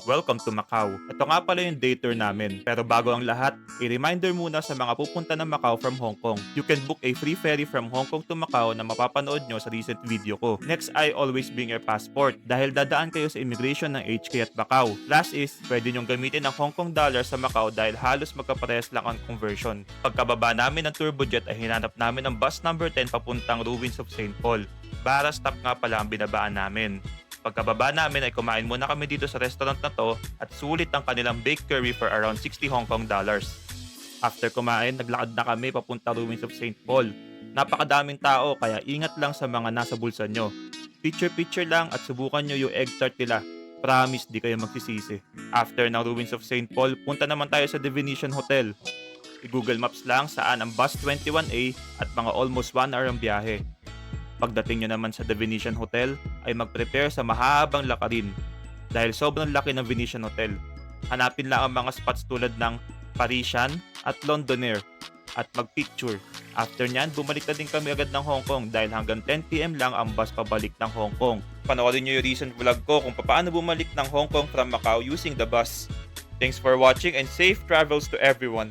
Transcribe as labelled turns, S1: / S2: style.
S1: Welcome to Macau. Ito nga pala yung day tour namin. Pero bago ang lahat, a-reminder muna sa mga pupunta ng Macau from Hong Kong. You can book a free ferry from Hong Kong to Macau na mapapanood nyo sa recent video ko. Next ay always bring your passport dahil dadaan kayo sa immigration ng HK at Macau. Last is, pwede nyong gamitin ang Hong Kong dollar sa Macau dahil halos magkaparehas lang ang conversion. Pagkababa namin ng turbojet ay hinanap namin ang bus number 10 papuntang Ruins of St. Paul. Bara stop nga pala ang binabaan namin. Pagkababa namin ay kumain muna kami dito sa restaurant na to at sulit ang kanilang baked curry for around 60 Hong Kong dollars. After kumain, naglakad na kami papunta Ruins of St. Paul. Napakadaming tao kaya ingat lang sa mga nasa bulsa nyo. Picture-picture lang at subukan nyo yung egg tart nila. Promise di kayo magsisisi. After ng Ruins of St. Paul, punta naman tayo sa The Venetian Hotel. I-Google Maps lang saan ang bus 21A at mga almost 1 hour ang biyahe. Pagdating nyo naman sa The Venetian Hotel, ay mag-prepare sa mahabang lakarin dahil sobrang laki ng Venetian Hotel. Hanapin lang ang mga spots tulad ng Parisian at Londoner at mag-picture. After nyan, bumalik na din kami agad ng Hong Kong dahil hanggang 10 PM lang ang bus pabalik ng Hong Kong. Panoorin nyo yung recent vlog ko kung paano bumalik ng Hong Kong from Macau using the bus. Thanks for watching and safe travels to everyone!